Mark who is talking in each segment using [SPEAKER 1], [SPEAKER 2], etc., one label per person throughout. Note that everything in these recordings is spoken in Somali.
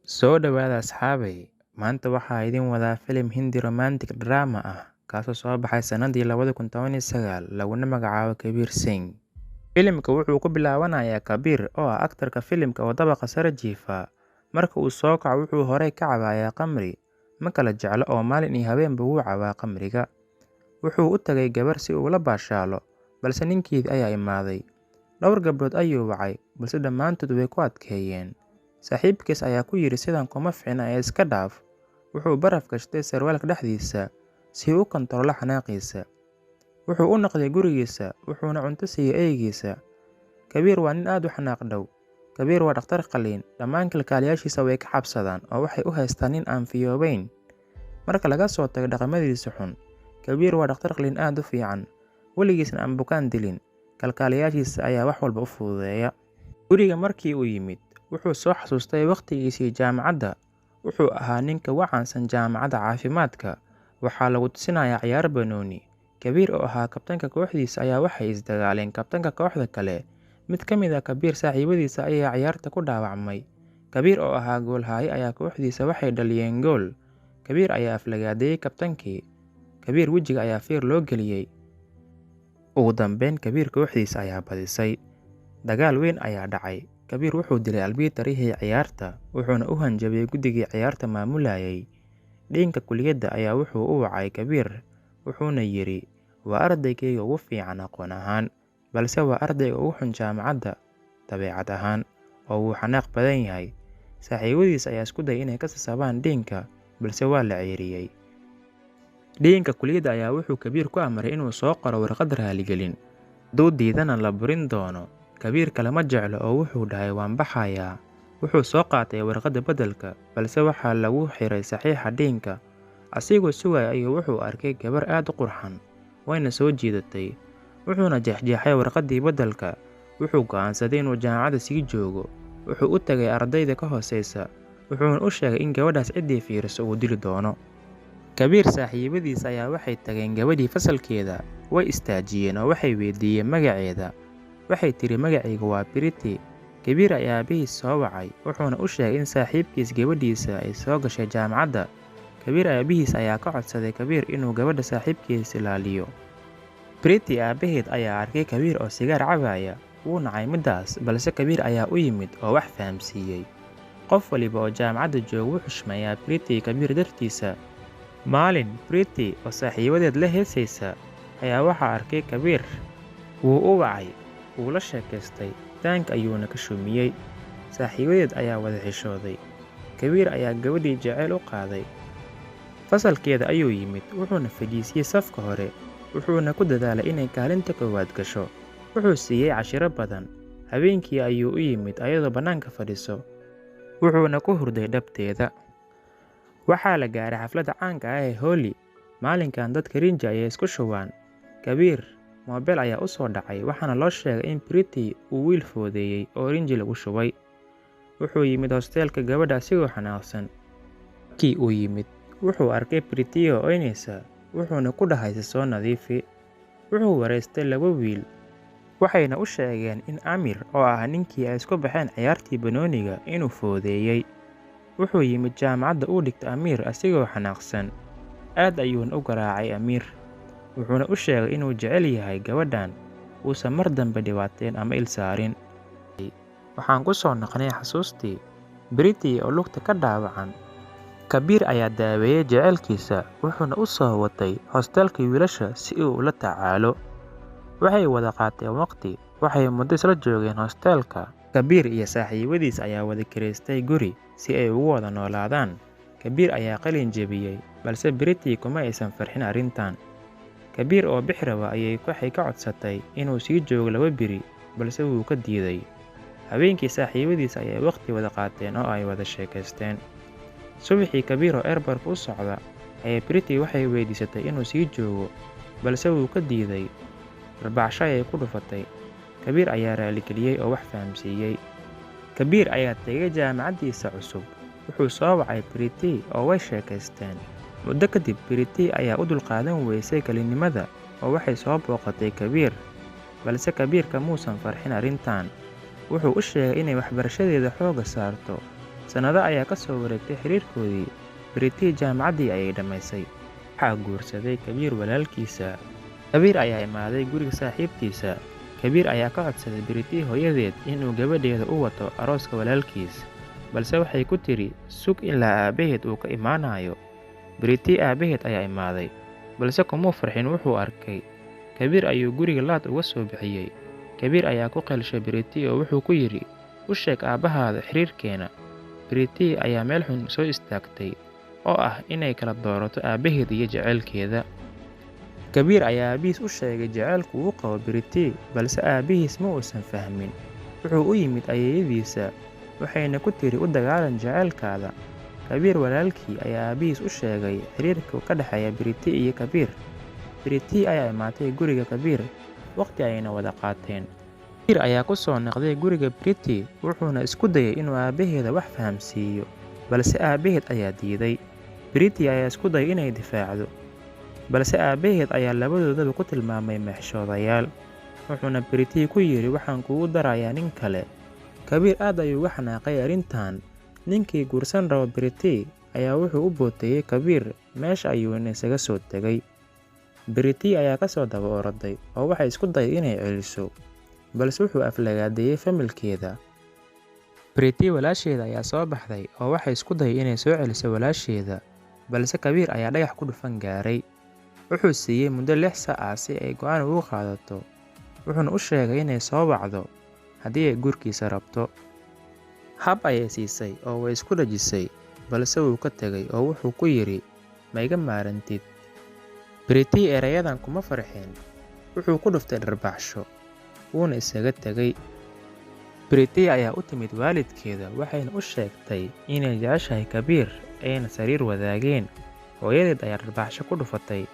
[SPEAKER 1] Soo dhawaada asxaabay, maanta waxaa idin wadaa filim Hindi romantic drama ah kaasoo soo baxay sanadii 2019 laguna magacaabo Kabir Singh. Filimka wuxuu ku bilaabanayaa Kabir oo ah aktarka filimka oo dabaqa sare jiifa. Marka uu soo kaco wuxuu horey ka cabayaa khamri, ma kala jeclo oo maalin iyo habeenba wuu cabaa khamriga. Wuxuu u tagay gabar si uu la baashaalo, balse ninkeedii ayaa imaaday. Dhowr gabdhood ayuu wacay, balse dhammaantood way ku adkeeyeen. Saaxiibkiis ayaa ku yidhi sidan kuma fiicna ee iska dhaaf. Wuxuu baraf gashtay sarwaalka dhexdiisa si uu u kantaroolo xanaaqiisa. Wuxuu u noqday gurigiisa, wuxuuna cunto siiyey eygiisa. Kabir waa nin aad u xanaaq dhow. Kabir waa dhakhtar qalliin, dhammaan kalkaaliyaashiisa way ka cabsadaan oo waxay u haystaan nin aan fiyoobayn. Marka laga soo tago dhaqamadiisa xun, Kabir waa dhakhtar qalliin aad u fiican, weligiisna aan bukaan dilin. Kalkaaliyaashiisa ayaa wax walba u fududeeya. Guriga markii uu yimid, wuxuu soo xasuustay waqtigiisii jaamacadda. Wuxuu ahaa ninka ugu caansan jaamacadda caafimaadka. Waxaa lagu tusinayaa ciyaar banooni. Kabir oo ahaa kabtanka kooxdiisa ayaa waxay isdagaaleen kabtanka kooxda kale. Mid ka mid ah Kabir saaxiibadiisa ayaa ciyaarta ku dhaawacmay. Kabir oo ahaa goolhaye ayaa kooxdiisa waxay dhaliyeen gool. Kabir ayaa aflagaadeeyay kabtankii. Kabir wejiga ayaa fiir loo geliyay. Ugu dambeyn Kabir kooxdiisa ayaa badisay. Dagaal weyn ayaa dhacay. Kabir wuxuu dilay albitarihii ciyaarta, wuxuuna u hanjabay guddigii ciyaarta maamulayay. Deanka kulliyadda ayaa wuxuu u wacay Kabir, wuxuuna yidhi, waa ardaygayga ugu fiican aqoon ahaan, balse waa ardayga ugu xun jaamacadda dabeecad ahaan, oo wuu xanaaq badan yahay. Saaxiibadiis ayaa isku dayay inay ka sasabaan Deanka, balse waa la ceyriyay. Deanka kulliyadda ayaa wuxuu Kabir ku amray inuu soo qoro warqad raaligelin. Hadduu diidana la burin doono. Kabir kalama jeclo oo wuxuu dhahay waan baxayaa. Wuxuu soo qaatay warqadda beddelka, balse waxaa lagu xiray saxiixa Deanka. Asigoo sugaya ayuu wuxuu arkay gabar aad u qurxan, wayna soo jiidatay. Wuxuuna jeexjeexay warqaddii beddelka. Wuxuu go'aansaday inuu jaamacadda sii joogo. Wuxuu u tagay ardayda ka hooseysa, wuxuuna u sheegay in gabadhaas ciddii fiiriso uu dili doono. Kabir saaxiibadiis ayaa waxay tageen gabadhii fasalkeeda, way istaajiyeen oo waxay weydiiyeen magaceeda. Waxay tiri magacaygu waa Priti. Kabir ayaa aabihiis soo wacay, wuxuuna u sheegay in saaxiibkiis gabadhiisa ay soo gashay jaamacadda. Kabir aabihiis ayaa ka codsaday Kabir inuu gabadha saaxiibkiis ilaaliyo. Priti aabaheed ayaa arkay Kabir oo sigaar cabaya, wuu nacay midaas, balse Kabir ayaa u yimid oo wax fahamsiiyey. Qof waliba oo jaamacadda jooga wuu xushmeeyaa Priti Kabir dartiisa. Maalin, Priti oo saaxiibadeed la heesaysa ayaa waxaa arkay Kabir. Wuu u wacay, wuu la sheekaystay, taank ayuuna ka shumiyey. Saaxiibadeed ayaa wada xishooday. Kabir ayaa gabadhii jacayl u qaaday. Fasalkeeda ayuu yimid, wuxuuna fadhiisiyey safka hore, wuxuuna ku dadaalay inay kaalinta koowaad gasho. Wuxuu siiyey cashiro badan. Habeenkii ayuu u yimid ayadoo bannaanka fadhiso, wuxuuna ku hurday dhabteeda. Waxaa la gaaray xafladda caanka ah ee Holi. Maalinkan dadka rinji ayay isku shubaan. Kabir moobel ayaa u soo dhacay, waxaana loo sheegay in Priti uu wiil foodeeyay oo rinji lagu shubay. Wuxuu yimid hoosteelka gabadha asigoo xanaaqsan. Markii uu yimid, wuxuu arkay Priti oo oynaysa, wuxuuna ku dhahay soo nadiifi. Wuxuu wareystay laba wiil, waxayna u sheegeen in Amir oo ah ninkii ay isku baxeen ciyaartii banooniga inuu foodeeyay. Wuxuu yimid jaamacadda uu dhigtay Amir asigoo xanaaqsan. Aad ayuuna u garaacay Amir. Wuxuuna u sheegay inuu jecel yahay gabadhan, uusan mar dambe dhibaateen ama il saarin. Waxaan ku soo noqonay xasuustii Priti oo lugta ka dhaawacan. Kabir ayaa daaweeyay jacaylkiisa, wuxuuna u soo watay hoosteelka wiilasha si uu ula tacaalo. Waxay wada qaateen waqti, waxay muddo isla joogeen hoosteelka. Kabir iyo saaxiibadiis ayaa wada kireystay guri si ay ugu wada noolaadaan. Kabir ayaa qalin jebiyey, balse Priti kuma aysan farxin arrintan. Kabir oo bixi raba waxay ka codsatay inuu sii joogo 2 biri, balse wuu ka diiday. Habeenkii saaxiibadiis ayay waqti wada qaateen oo ay wada sheekaysteen. Subaxii Kabir oo airport u socda ayay Priti waxay weydiisatay inuu sii joogo, balse wuu ka diiday. Rabaacsho ayay ku dhufatay. Kabir ayaa raaligeliyey oo wax fahamsiiyey. Kabir ayaa tegay jaamacaddiisa cusub. Wuxuu soo wacay Priti oo way sheekaysteen. Muddo kadib Priti ayaa u dulqaadan weysay kalinimada oo waxay soo booqatay Kabir, balse Kabir kamuusan farxin arrintan. Wuxuu u sheegay inay waxbarashadeeda xoogga saarto. Sannado ayaa ka soo wareegtay xiriirkoodii. Britney jaamacaddii ayay dhammaysay. Waxaa guursaday Kabiir walaalkiisa. Kabiir ayaa imaaday guriga saaxiibtiisa. Kabiir ayaa ka codsaday Britney hooyadeed inuu gabadheeda u wato arooska walaalkiis, balse waxay ku tiri sug ilaa aabbaheed uu ka imaanayo. Britney aabbaheed ayaa imaaday, balse kumuu farxin wuxuu arkay. Kabiir ayuu guriga laad uga soo bixiyey. Kabiir ayaa ku qeelshay Britney oo wuxuu ku yidhi, u sheeg aabbahaada xiriirkeena. Britney ayaa meel xun soo istaagtay oo ah inay kala doorato aabbaheed iyo jaceylkeeda. Kabiir ayaa aabihiis u sheegay jaceylku uu qabo Britney, balse aabihiis ma uusan fahmin. Wuxuu u yimid ayeeyadiisa, waxayna ku tiri u dagaalan jaceylkaada. Kabiir walaalkii ayaa aabihiis u sheegay xiriirka ka dhexeeya Britney iyo Kabiir. Britney ayaa imaatay guriga Kabiir, waqti ayayna wada qaateen. Kabiir ayaa ku soo noqday guriga Britney, wuxuuna isku dayay inuu aabbaheeda wax fahamsiiyo, balse aabbaheed ayaa diiday. Britney ayaa isku dayay inay difaacdo, balse aabbaheed ayaa labadoodaba ku tilmaamay meexshoodayaal. Wuxuuna Britney ku yidhi waxaan kugu darayaa nin kale. Kabiir aad ayuu uga xanaaqay arrintan. Ninkii guursan raba Britney ayaa wuxuu u booteeyay Kabiir, meesha ayuuna isaga soo tegay. Britney ayaa ka soo daba orday oo waxay isku dayday inay celiso, balse wuxuu aflagaadeeyay familkeeda. Britney walaasheeda ayaa soo baxday oo waxay isku dayday inay soo celiso walaasheeda, balse Kabiir ayaa dhagax ku dhufan gaaray. Wuxuu siiyey muddo 6 saac si ay go'aan uga qaadato, wuxuuna u sheegay inay soo wacdo haddii ay guurkiisa rabto. Hab ayay siisay oo way isku dhajisay, balse wuu ka tegay oo wuxuu ku yidhi ma iga maarantid. Britney erayadan kuma farxin, wuxuu ku dhuftay dharbaaxsho, wuuna isaga tegay. Britney ayaa u timid waalidkeeda, waxayna u sheegtay inay jeceshahay Kabiir ayna sariir wadaageen. Hooyadeed ayaa dharbaaxsho ku dhufatay.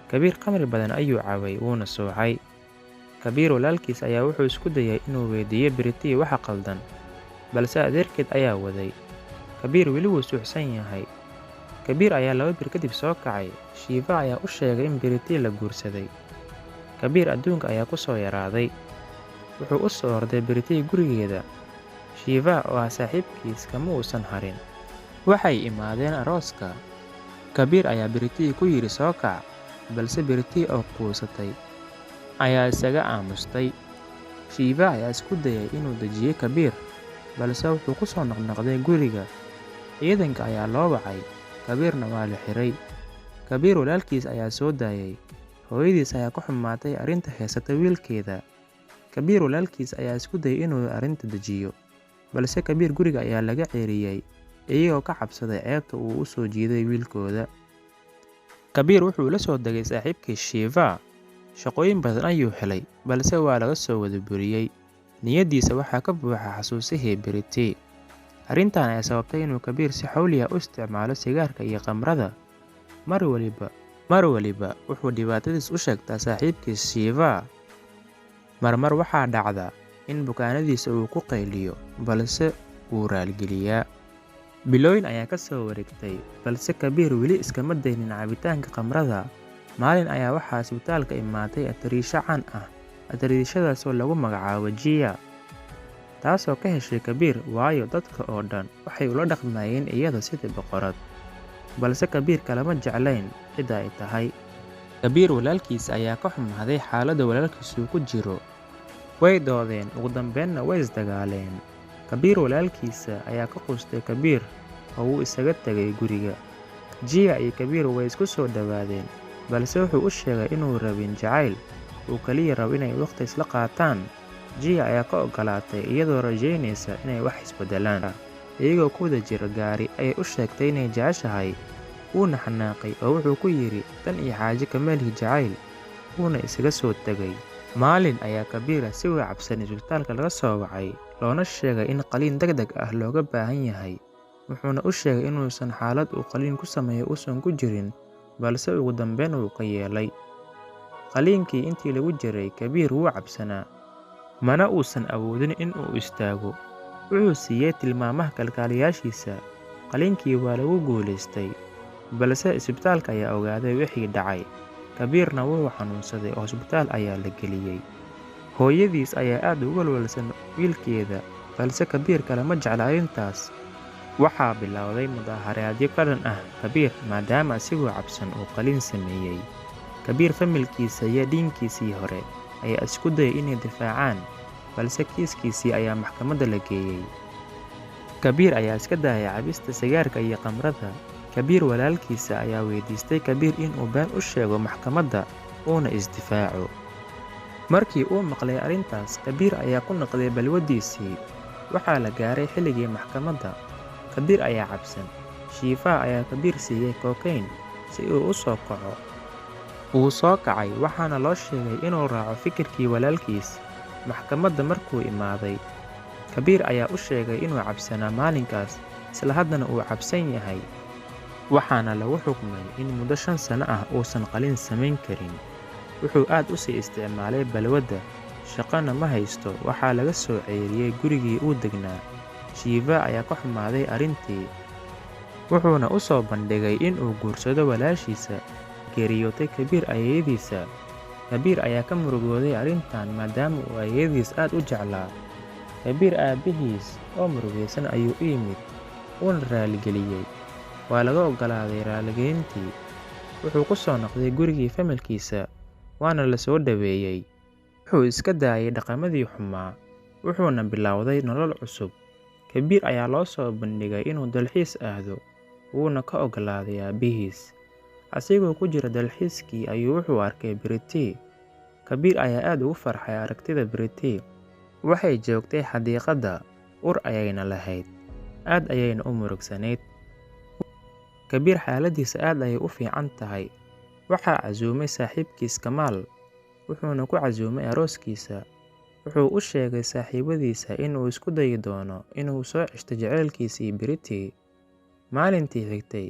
[SPEAKER 1] Kabiir khamri badan ayuu cabay, wuuna soocay. Kabiir walaalkiis ayaa wuxuu isku dayay inuu weydiiyo Britney waxa qaldan, balse adeerkeed ayaa waday. Kabiir weli wuu suuxsan yahay. Kabiir ayaa 2 bir kadib soo kacay. Shiva ayaa u sheegay in Britney la guursaday. Kabiir adduunka ayaa ku soo yaraaday. Wuxuu u soo orday Britney gurigeeda. Shiva oo ah saaxiibkiis kama uusan harin. Waxay imaadeen arooska. Kabiir ayaa Britney ku yidhi soo kac, balse Britney oo quusatay ayaa isaga aamustay. Shiva ayaa isku dayay inuu dejiyo Kabiir, balse wuxuu ku soo noqnoqday guriga. Ciidanka ayaa loo wacay, Kabiirna waa la xiray. Kabiir walaalkiis ayaa soo daayay. Hooyadiis ayaa ku xumaatay arrinta heysata wiilkeeda. Kabiir walaalkiis ayaa isku dayay inuu arrinta dejiyo, balse Kabiir guriga ayaa laga ceeriyay iyagoo ka cabsaday ceebta uu u soo jiiday wiilkooda. Kabiir wuxuu la soo degay saaxiibkiis Shiva. Shaqooyin badan ayuu helay, balse waa laga soo wada buriyey. Niyadiisa waxaa ka buuxa xasuusihii Britney. Arrintan ayaa sababtay inuu Kabiir si xawli ah u isticmaalo sigaarka iyo khamrada. Mar waliba wuxuu dhibaatadiis u sheegtaa saaxiibkiis Shiva. Marmar waxaa dhacda in bukaanadiisa uu ku qayliyo, balse wuu raaligeliyaa. Bilooyin ayaa ka soo wareegtay, balse Kabiir weli iskama daynin cabitaanka khamrada. Maalin ayaa waxaa isbitaalka imaatay atariisho caan ah. Atariishadaasoo lagu magacaabo Jia, taasoo ka heshay Kabiir, waayo dadka oo dhan waxay ula dhaqmayeen iyada sidii boqorad. Balse Kabiir kalama jeclayn cidda ay tahay. Kabiir walaalkiis ayaa ka xumaaday xaaladda walaalkiisu ku jiro. Way doodeen, ugu dambeynna way isdagaaleen. Kabiir walaalkiisa ayaa ka quustay Kabiir oo wuu isaga tegay guriga. Jia iyo Kabiir way isku soo dhawaadeen, balse wuxuu u sheegay inuu rabin jacayl, uu kaliya rabo inay waqti isla qaataan. Jia ayaa ka ogolaatay iyadoo rajaynaysa inay wax isbedelaan. Iyagoo ku wada jira gaari ayay u sheegtay inay jeceshahay. Wuuna xanaaqay oo wuxuu ku yidhi tan iyo xaaje kama lihi jacayl, wuuna isaga soo tegay. Maalin ayaa Kabiir si cabsan isbitaalka laga soo wacay, loona sheegay in qaliin degdeg ah looga baahan yahay. Wuxuuna u sheegay inuusan xaalad uu qaliin ku sameeyo uusan ku jirin, balse ugu dambeyn wuu ka yeelay. Qaliinkii intii lagu jiray, Kabiir wuu cabsanaa, mana uusan awoodin in uu istaago. Wuxuu siiyey tilmaamaha kalkaaliyaashiisa. Qaliinkii waa lagu guulaystay, balse isbitaalka ayaa ogaaday wixii dhacay. Kabiirna wuu xanuunsaday oo isbitaal ayaa la geliyey. Hooyadiis ayaa aad uga walwalsan wiilkeeda, balse Kabiir kalama jecla arrintaas. Waxaa bilowday mudaharaadyo ka dhan ah Kabiir maadaama asigoo cabsan uu qalliin sameeyay. Kabiir familkiisa iyo diinkiisii hore ayaa isku dayay inay difaacaan, balse kiiskiisii ayaa maxkamadda la geeyay. Kabiir ayaa iska daayay cabista sigaarka iyo khamrada. Kabiir walaalkiisa ayaa weydiistay Kabiir inuu been u sheego maxkamadda uuna isdifaaco. Markii uu maqlay arrintaas, Kabiir ayaa ku noqday balwaddiisii. Waxaa la gaaray xilligii maxkamadda. Kabiir ayaa cabsan. Shiifa ayaa Kabiir siiyay cocaine si uu u soo kaco. Wuu soo kacay waxaana loo sheegay inuu raaco fikirkii walaalkiis. Maxkamadda markuu imaaday, Kabiir ayaa u sheegay inuu cabsanaa maalinkaas, isla haddana uu cabsan yahay. Waxaana lagu xukmay in muddo 5 sano ah uusan qalliin samayn karin. Wuxuu aad u sii isticmaalay balwadda, shaqana ma haysto. Waxaa laga soo ceyriyay gurigii uu degnaa. Shiifa ayaa ka xumaaday arrintii, wuxuuna u soo bandhigay inuu guursado walaashiisa geeriyootay Kabiir ayeeyadiisa. Kabiir ayaa ka murugooday arrintan maadaama uu ayeeyadiis aad u jeclaa. Kabiir aabbihiis oo murugaysan ayuu u yimid, wuuna raaligeliyay. Waa laga oggolaaday raaligelintii. Wuxuu ku soo noqday gurigii familkiisa, waana la soo dhaweeyay. Wuxuu iska daayay dhaqamadii xumaa, wuxuuna bilowday nolol cusub. Kabiir ayaa loo soo bandhigay inuu dalxiis aado, wuuna ka oggolaaday aabbihiis. Asigoo ku jira dalxiiskii ayuu wuxuu arkay Pretty. Kabiir ayaa aad ugu farxay aragtida Pretty. Waxay joogtay xadiiqadda, ur ayayna lahayd, aad ayayna u murugsanayd. Kabiir xaaladiisa aad ayay u fiican tahay. Waxaa casuumay saaxiibkiis Kamaal, wuxuuna ku casuumay arooskiisa. Wuxuu u sheegay saaxiibadiisa inuu isku dayi doono inuu soo ceshto jacaylkiisii Pretty. Maalintii xigtay,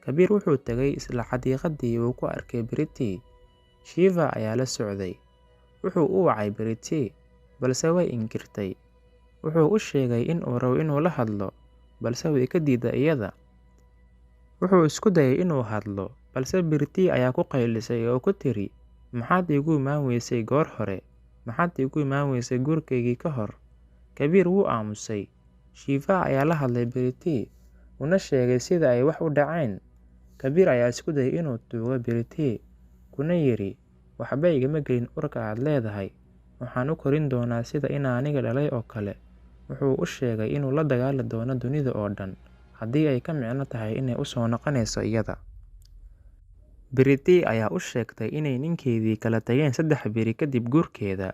[SPEAKER 1] Kabiir wuxuu tagay isla xadiiqadii uu ku arkay Pretty. Shiva ayaa la socday. Wuxuu u wacay Pretty, balse way inkirtay. Wuxuu u sheegay inuu rabo inuu la hadlo, balse way ka diiday iyada. Wuxuu isku dayay inuu hadlo, balse Pretty ayaa ku qaylisay oo ku tiri, "Maxaad iigu imaan weysay goor hore? Maxaad iigu imaan weysay gurikaygii ka hor?" Kabiir wuu aamusay. Shiva ayaa la hadlay Pretty, una sheegay sida ay wax u dhaceen. Kabiir ayaa isku dayay inuu tuugo Pretty, kuna yidhi, "Waxba igama gelin urka aad leedahay. Waxaan u korin doonaa sida inaan aniga dhalay oo kale." Wuxuu u sheegay inuu la dagaali doono dunida oo dhan haddii ay ka micno tahay inay u soo noqonayso iyada. Pretty ayaa u sheegtay inay ninkeedii kala tageen 3 beri kadib guurkeeda,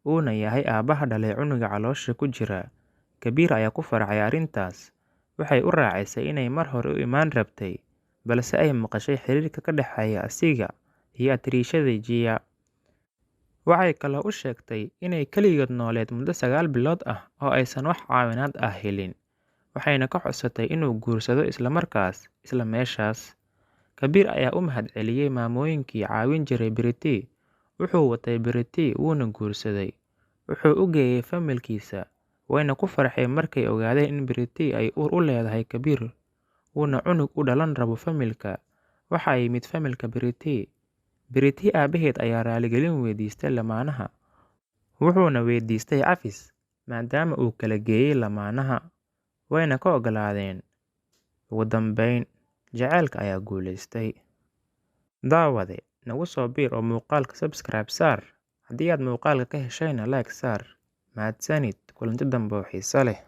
[SPEAKER 1] uuna yahay aabbaha dhalay cunuga caloosha ku jira. Kabiir ayaa ku farxay arrintaas. Waxay u raacisay inay mar hore u imaan rabtay, balse ay maqashay xiriirka ka dhexeeya asiga iyo atariishada Jia. Waxay kaloo u sheegtay inay kaligood nooleed muddo 9 bilood ah oo aysan wax caawinaad ah helin. Waxayna ka codsatay inuu guursado isla markaas, isla meeshaas. Kabiir ayaa u mahadceliyay maamooyinkii caawin jiray Pretty. Wuxuu watay Pretty wuuna guursaday. Wuxuu u geeyay familkiisa, wayna ku farxeen markay ogaadeen in Pretty ay uur u leedahay Kabiir, wuuna cunug u dhalan rabo familka. Waxaa yimid familka Pretty. Pretty aabbaheed ayaa raaligelin weydiistay lamaanaha, wuxuuna weydiistay cafis maadaama uu kala geeyay lamaanaha, wayna ka oggolaadeen. Ugu dambeyn, jacaylka ayaa guulaystay. Daawade, nagu soo biir oo muuqaalka subscribe saar. Haddii aad muuqaalka ka heshayna like saar. Mahadsanid, kulanti dambe oo xiiso leh.